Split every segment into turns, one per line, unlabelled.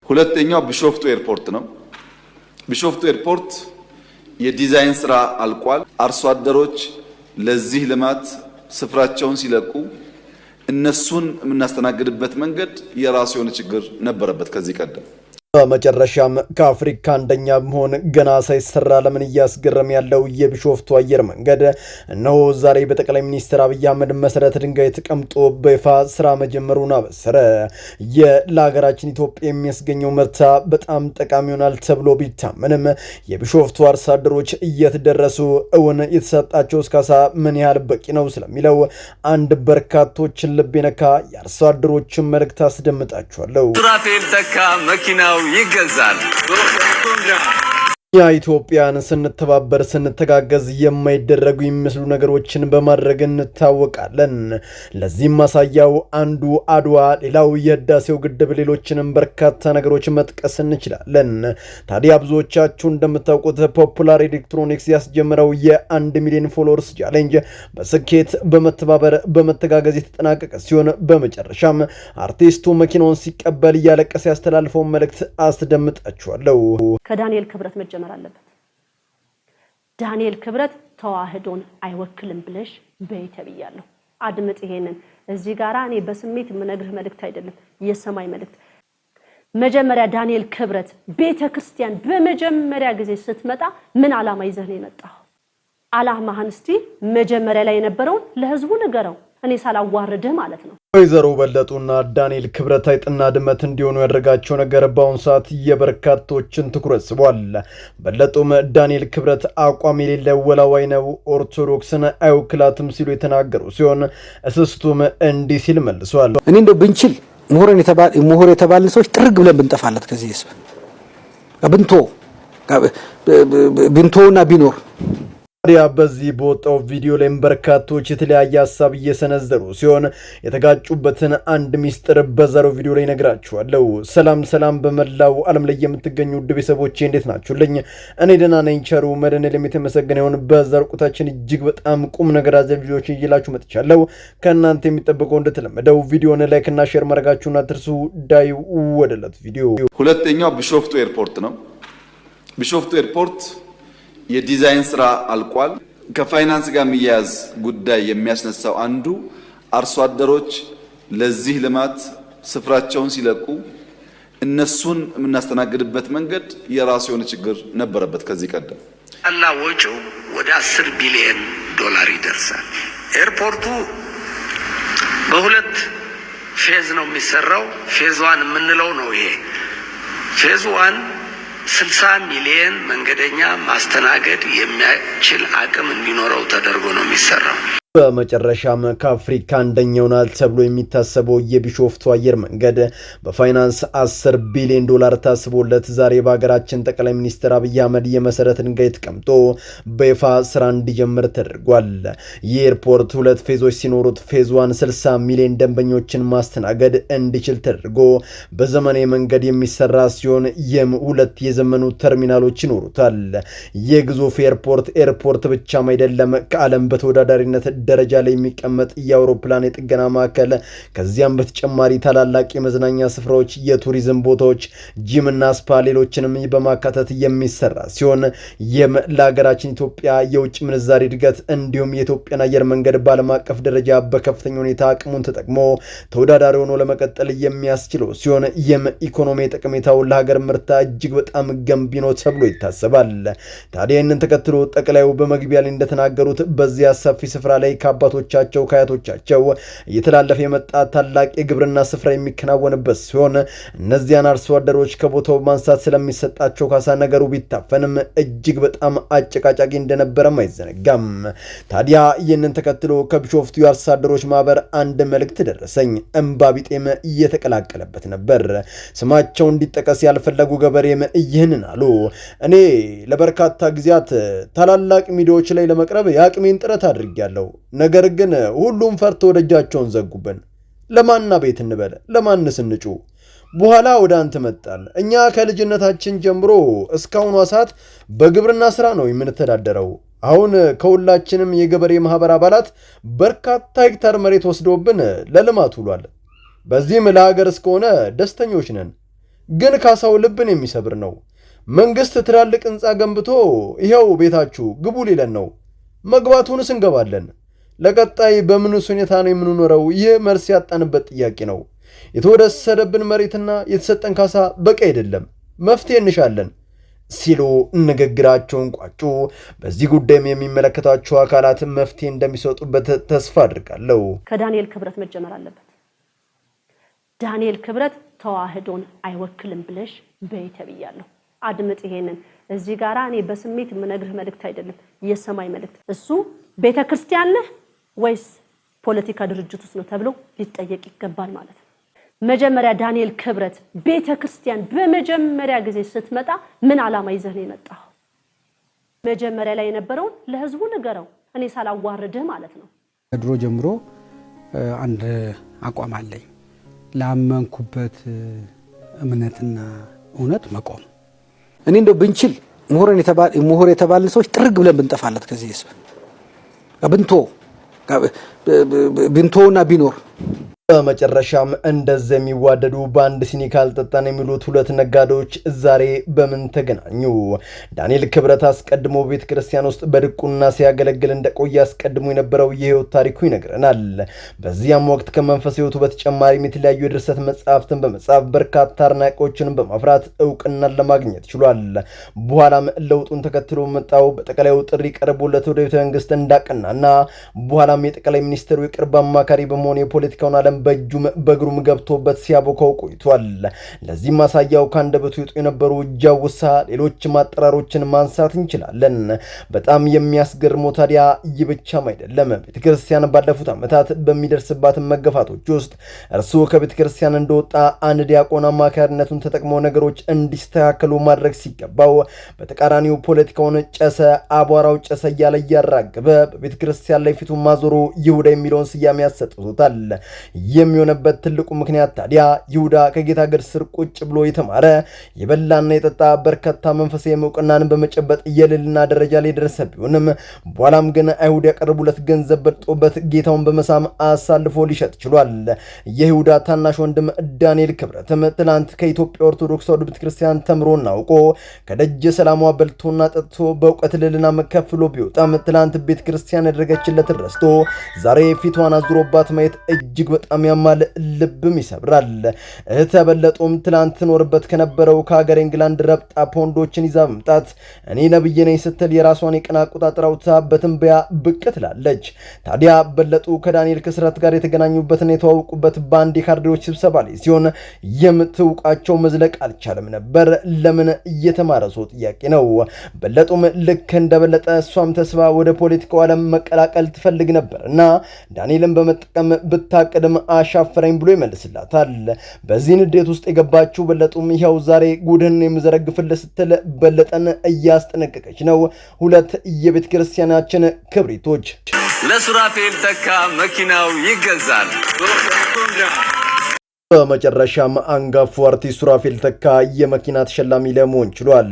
ሁለተኛው ቢሾፍቱ ኤርፖርት ነው። ቢሾፍቱ ኤርፖርት የዲዛይን ስራ አልቋል። አርሶ አደሮች ለዚህ ልማት ስፍራቸውን ሲለቁ እነሱን የምናስተናግድበት መንገድ የራሱ የሆነ ችግር ነበረበት ከዚህ ቀደም።
በመጨረሻም ከአፍሪካ አንደኛ መሆን ገና ሳይሰራ ለምን እያስገረም ያለው የቢሾፍቱ አየር መንገድ እነሆ ዛሬ በጠቅላይ ሚኒስትር አብይ አህመድ መሰረት ድንጋይ ተቀምጦ በይፋ ስራ መጀመሩን አበሰረ። ለሀገራችን ኢትዮጵያ የሚያስገኘው ምርታ በጣም ጠቃሚ ይሆናል ተብሎ ቢታመንም የቢሾፍቱ አርሶ አደሮች እየተደረሱ እውን የተሰጣቸው እስካሳ ምን ያህል በቂ ነው ስለሚለው አንድ በርካቶችን ልብ የነካ የአርሶ አደሮችን መልእክት አስደምጣችኋለሁ።
ሱራፌል ተካ መኪናው ይገዛል።
ኢትዮጵያን ስንተባበር ስንተጋገዝ የማይደረጉ የሚመስሉ ነገሮችን በማድረግ እንታወቃለን። ለዚህም ማሳያው አንዱ አድዋ፣ ሌላው የህዳሴው ግድብ፣ ሌሎችንም በርካታ ነገሮች መጥቀስ እንችላለን። ታዲያ ብዙዎቻችሁ እንደምታውቁት ፖፑላር ኤሌክትሮኒክስ ያስጀመረው የ1 ሚሊዮን ፎሎወርስ ቻሌንጅ በስኬት በመተባበር በመተጋገዝ የተጠናቀቀ ሲሆን በመጨረሻም አርቲስቱ መኪናውን ሲቀበል እያለቀሰ ያስተላልፈውን መልእክት አስደምጣችኋለሁ።
ከዳንኤል ክብረት መጀመር አለበት። ዳንኤል ክብረት ተዋህዶን አይወክልም ብለሽ በይተብያለሁ። አድምጥ ይሄንን እዚህ ጋራ እኔ በስሜት የምነግርህ መልእክት አይደለም፣ የሰማይ መልእክት። መጀመሪያ ዳንኤል ክብረት ቤተክርስቲያን በመጀመሪያ ጊዜ ስትመጣ ምን ዓላማ ይዘህ ነው የመጣው? ዓላማህን እስቲ መጀመሪያ ላይ የነበረውን ለህዝቡ ንገረው፣ እኔ ሳላዋርድህ ማለት ነው።
ወይዘሮ በለጡና ዳንኤል ክብረት አይጥና ድመት እንዲሆኑ ያደረጋቸው ነገር በአሁኑ ሰዓት የበርካቶችን ትኩረት ስቧል። በለጡም ዳንኤል ክብረት አቋም የሌለው ወላዋይ ነው፣ ኦርቶዶክስን አይወክላትም ሲሉ የተናገሩ ሲሆን እስስቱም እንዲህ ሲል መልሷል።
እኔ እንደው ብንችል ምሁር የተባልን ሰዎች ጥርግ ብለን ብንጠፋለት ከዚህ ህዝብ ብንቶና ቢኖር።
ታዲያ በዚህ በወጣው ቪዲዮ ላይ በርካቶች የተለያየ ሐሳብ እየሰነዘሩ ሲሆን የተጋጩበትን አንድ ሚስጥር በዛሬው ቪዲዮ ላይ ነግራችኋለሁ። ሰላም በመላው ዓለም ላይ የምትገኙ ውድ ቤተሰቦቼ እንዴት ናችሁልኝ? እኔ ደህና ነኝ። ቸሩ መድኃኔዓለም የተመሰገነ ይሁን። በዛሬው ቆይታችን እጅግ በጣም ቁም ነገር አዘል ቪዲዮዎችን ይዤላችሁ መጥቻለሁ። ከእናንተ የሚጠበቀው እንደተለመደው ቪዲዮውን ላይክ እና ሼር ማድረጋችሁን አትርሱ። ዳይ ወደለት ቪዲዮ።
ሁለተኛው ቢሾፍቱ ኤርፖርት ነው። ቢሾፍቱ ኤርፖርት የዲዛይን ስራ አልቋል። ከፋይናንስ ጋር የሚያያዝ ጉዳይ የሚያስነሳው አንዱ አርሶ አደሮች ለዚህ ልማት ስፍራቸውን ሲለቁ እነሱን የምናስተናግድበት መንገድ የራሱ የሆነ ችግር ነበረበት ከዚህ ቀደም።
አላ ወጪው ወደ 10 ቢሊዮን ዶላር ይደርሳል። ኤርፖርቱ በሁለት ፌዝ ነው የሚሰራው። ፌዝ 1 የምንለው ነው ይሄ። ፌዝ 1 60 ሚሊዮን መንገደኛ ማስተናገድ የሚያስችል አቅም እንዲኖረው ተደርጎ ነው የሚሰራው።
በመጨረሻም ከአፍሪካ አንደኛው ናል ተብሎ የሚታሰበው የቢሾፍቱ አየር መንገድ በፋይናንስ 10 ቢሊዮን ዶላር ታስቦለት ዛሬ በሀገራችን ጠቅላይ ሚኒስትር አብይ አህመድ የመሰረት ድንጋይ ተቀምጦ በይፋ ስራ እንዲጀምር ተደርጓል። ይህ ኤርፖርት ሁለት ፌዞች ሲኖሩት ፌዝ 1 60 ሚሊዮን ደንበኞችን ማስተናገድ እንዲችል ተደርጎ በዘመናዊ መንገድ የሚሰራ ሲሆን ይህም ሁለት የዘመኑ ተርሚናሎች ይኖሩታል። የግዙፍ ኤርፖርት ብቻም አይደለም፣ ከዓለም በተወዳዳሪነት ደረጃ ላይ የሚቀመጥ የአውሮፕላን የጥገና ማዕከል፣ ከዚያም በተጨማሪ ታላላቅ የመዝናኛ ስፍራዎች፣ የቱሪዝም ቦታዎች፣ ጂምና ስፓ ሌሎችንም በማካተት የሚሰራ ሲሆን ይህም ለሀገራችን ኢትዮጵያ የውጭ ምንዛሪ እድገት እንዲሁም የኢትዮጵያን አየር መንገድ በዓለም አቀፍ ደረጃ በከፍተኛ ሁኔታ አቅሙን ተጠቅሞ ተወዳዳሪ ሆኖ ለመቀጠል የሚያስችለው ሲሆን ይህም ኢኮኖሚ ጠቀሜታው ለሀገር ምርታ እጅግ በጣም ገንቢ ነው ተብሎ ይታሰባል። ታዲያ ይህንን ተከትሎ ጠቅላዩ በመግቢያ ላይ እንደተናገሩት በዚያ ሰፊ ስፍራ ላይ ከአባቶቻቸው ከአያቶቻቸው እየተላለፈ የመጣ ታላቅ የግብርና ስፍራ የሚከናወንበት ሲሆን እነዚያን አርሶ አደሮች ከቦታው ማንሳት ስለሚሰጣቸው ካሳ ነገሩ ቢታፈንም እጅግ በጣም አጨቃጫቂ እንደነበረም አይዘነጋም። ታዲያ ይህንን ተከትሎ ከቢሾፍቱ የአርሶ አደሮች ማህበር አንድ መልእክት ደረሰኝ። እንባቢጤም እየተቀላቀለበት ነበር። ስማቸው እንዲጠቀስ ያልፈለጉ ገበሬም ይህንን አሉ። እኔ ለበርካታ ጊዜያት ታላላቅ ሚዲያዎች ላይ ለመቅረብ የአቅሜን ጥረት አድርጌያለሁ። ነገር ግን ሁሉም ፈርቶ ደጃቸውን ዘጉብን። ለማንና ቤት እንበለ ለማንስ እንጩ? በኋላ ወደ አንተ መጣን። እኛ ከልጅነታችን ጀምሮ እስካሁኗ ሰዓት በግብርና ስራ ነው የምንተዳደረው። አሁን ከሁላችንም የገበሬ ማህበር አባላት በርካታ ሄክታር መሬት ወስደውብን ለልማት ውሏል። በዚህም ለሀገር እስከሆነ ደስተኞች ነን። ግን ካሳው ልብን የሚሰብር ነው። መንግስት ትላልቅ ህንጻ ገንብቶ ይሄው ቤታችሁ ግቡ ሊለን ነው። መግባቱንስ እንገባለን። ለቀጣይ በምንስ ሁኔታ ነው የምንኖረው? ይህ መልስ ያጣንበት ጥያቄ ነው። የተወሰደብን መሬትና የተሰጠን ካሳ በቂ አይደለም፣ መፍትሄ እንሻለን ሲሉ ንግግራቸውን ቋጩ። በዚህ ጉዳይም የሚመለከታቸው አካላት መፍትሄ እንደሚሰጡበት ተስፋ አድርጋለሁ።
ከዳንኤል ክብረት መጀመር አለበት። ዳንኤል ክብረት ተዋህዶን አይወክልም ብለሽ በይተብያለሁ። አድምጥ ይሄንን እዚህ ጋራ እኔ በስሜት የምነግርህ መልእክት አይደለም፣ የሰማይ መልእክት። እሱ ቤተክርስቲያን ነህ ወይስ ፖለቲካ ድርጅት ውስጥ ነው ተብሎ ሊጠየቅ ይገባል ማለት ነው። መጀመሪያ ዳንኤል ክብረት ቤተክርስቲያን በመጀመሪያ ጊዜ ስትመጣ ምን ዓላማ ይዘህ ነው የመጣው? መጀመሪያ ላይ የነበረውን ለህዝቡ ንገረው፣ እኔ ሳላዋርድህ ማለት ነው።
ከድሮ ጀምሮ አንድ አቋም አለኝ፣ ላመንኩበት እምነትና እውነት መቆም። እኔ እንደው ብንችል ምሁር የተባልን ሰዎች ጥርግ ብለን ብንጠፋለት ከዚህ ህዝብ ብንቶና ቢኖር።
በመጨረሻም እንደዚህ የሚዋደዱ በአንድ ሲኒ ካልጠጣን የሚሉት ሁለት ነጋዴዎች ዛሬ በምን ተገናኙ? ዳንኤል ክብረት አስቀድሞ ቤተ ክርስቲያን ውስጥ በድቁና ሲያገለግል እንደቆየ አስቀድሞ የነበረው የህይወት ታሪኩ ይነግረናል። በዚያም ወቅት ከመንፈስ ህይወቱ በተጨማሪም የተለያዩ የድርሰት መጽሐፍትን በመጻፍ በርካታ አድናቂዎችን በማፍራት እውቅናን ለማግኘት ችሏል። በኋላም ለውጡን ተከትሎ መጣው በጠቅላዩ ጥሪ ቀርቦለት ወደ ቤተ መንግስት እንዳቀናና በኋላም የጠቅላይ ሚኒስትሩ የቅርብ አማካሪ በመሆን የፖለቲካውን ዓለም በእጁም በእግሩም ገብቶበት ሲያቦካው ቆይቷል። ለዚህ ማሳያው ካንደበቱ ይወጡ የነበሩ ጃውሳ ሌሎች ማጠራሮችን ማንሳት እንችላለን። በጣም የሚያስገርመው ታዲያ ይህ ብቻም አይደለም። ቤተክርስቲያን ባለፉት ዓመታት በሚደርስባት መገፋቶች ውስጥ እርሱ ከቤተክርስቲያን እንደወጣ አንድ ዲያቆን አማካሪነቱን ተጠቅሞ ነገሮች እንዲስተካከሉ ማድረግ ሲገባው በተቃራኒው ፖለቲካውን ጨሰ አቧራው ጨሰ እያለ እያራገበ በቤተክርስቲያን ላይ ፊቱን ማዞሩ ይሁዳ የሚለውን ስያሜ ያሰጥቶታል። የሚሆነበት ትልቁ ምክንያት ታዲያ ይሁዳ ከጌታ እግር ስር ቁጭ ብሎ የተማረ የበላና የጠጣ በርካታ መንፈሳዊ እውቅናን በመጨበጥ የልልና ደረጃ ላይ ደረሰ ቢሆንም በኋላም ግን አይሁድ ያቀርቡለት ገንዘብ በልጦበት ጌታውን በመሳም አሳልፎ ሊሸጥ ችሏል። የይሁዳ ታናሽ ወንድም ዳንኤል ክብረትም ትናንት ከኢትዮጵያ ኦርቶዶክስ ተዋሕዶ ቤተክርስቲያን ተምሮና አውቆ ከደጀ ሰላሟ በልቶና ጠጥቶ በእውቀት ልልና መከፍሎ ቢወጣም ትናንት ቤተክርስቲያን ያደረገችለት ረስቶ ዛሬ ፊቷን አዙሮባት ማየት እጅግ በጣም ያማል፣ ልብም ይሰብራል። እህተ በለጡም ትላንት ኖርበት ከነበረው ከሀገር እንግላንድ ረብጣ ፖንዶችን ይዛ መምጣት እኔ ነብይ ነኝ ስትል የራሷን የቀን አቆጣጠር አውጥታ በትንበያ ብቅ ትላለች። ታዲያ በለጡ ከዳንኤል ክስረት ጋር የተገናኙበትን የተዋወቁበት በአንድ የካድሬዎች ስብሰባ ላይ ሲሆን የምትውቃቸው መዝለቅ አልቻለም ነበር። ለምን እየተማረ ሰው ጥያቄ ነው። በለጡም ልክ እንደበለጠ እሷም ተስባ ወደ ፖለቲካው ዓለም መቀላቀል ትፈልግ ነበርና ዳንኤልን በመጠቀም ብታቅድም አሻፈረኝ ብሎ ይመልስላታል። በዚህ ንዴት ውስጥ የገባችው በለጡም ይኸው ዛሬ ጉድህን የምዘረግፍልህ ስትል በለጠን እያስጠነቀቀች ነው። ሁለት የቤተ ክርስቲያናችን ክብሪቶች
ለሱራፌል ተካ መኪናው ይገዛል።
በመጨረሻም አንጋፋ አርቲስት ሱራፌል ተካ የመኪና ተሸላሚ ለመሆን ችሏል።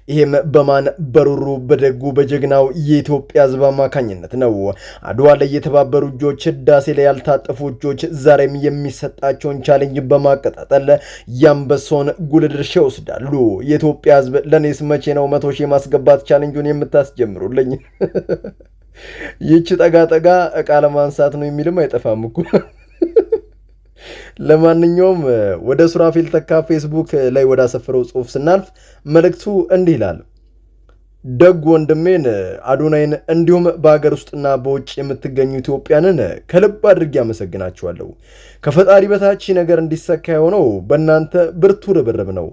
ይሄም በማን በሩሩ በደጉ በጀግናው የኢትዮጵያ ሕዝብ አማካኝነት ነው። አድዋ ላይ የተባበሩ እጆች፣ ህዳሴ ላይ ያልታጠፉ እጆች ዛሬም የሚሰጣቸውን ቻሌንጅ በማቀጣጠል ያንበሳውን ጉልህ ድርሻ ይወስዳሉ። የኢትዮጵያ ሕዝብ ለኔስ መቼ ነው 100 ሺህ ማስገባት ቻሌንጁን የምታስጀምሩልኝ? ይህች ጠጋ ጠጋ እቃ ለማንሳት ነው የሚልም አይጠፋም እኮ። ለማንኛውም ወደ ሱራፌል ተካ ፌስቡክ ላይ ወደ አሰፈረው ጽሑፍ ስናልፍ መልእክቱ እንዲህ ይላል። ደግ ወንድሜን አዶናይን እንዲሁም በሀገር ውስጥና በውጭ የምትገኙ ኢትዮጵያንን ከልብ አድርጌ አመሰግናችኋለሁ። ከፈጣሪ በታች ነገር እንዲሰካ የሆነው በእናንተ ብርቱ ርብርብ ነው።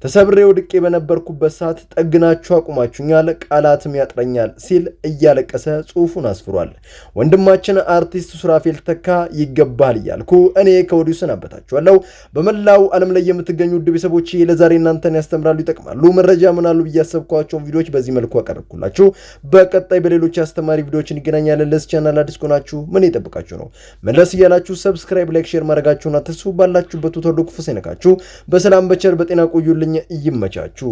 ተሰብሬ ወድቄ በነበርኩበት ሰዓት ጠግናችሁ አቁማችሁኛል፣ ቃላትም ያጥረኛል ሲል እያለቀሰ ጽሑፉን አስፍሯል። ወንድማችን አርቲስት ሱራፌል ተካ ይገባል እያልኩ እኔ ከወዲሁ ሰናበታችኋለሁ። በመላው ዓለም ላይ የምትገኙ ውድ ቤተሰቦቼ ለዛሬ እናንተን ያስተምራሉ፣ ይጠቅማሉ፣ መረጃ ምናሉ ብዬ ያሰብኳቸውን ቪዲዮዎች በዚህ መልኩ አቀርብኩላችሁ። በቀጣይ በሌሎች አስተማሪ ቪዲዮዎች እንገናኛለን። ለዚህ ቻናል አዲስ ከሆናችሁ ምን ይጠብቃችሁ ነው? መለስ እያላችሁ ሰብስክራይብ፣ ላይክ፣ ሼር ማድረጋችሁን አትርሱ። ባላችሁበት ተወዶ ክፉ ሳይነካችሁ በሰላም በቸር በጤና ቆዩልኝ። ይመቻችሁ።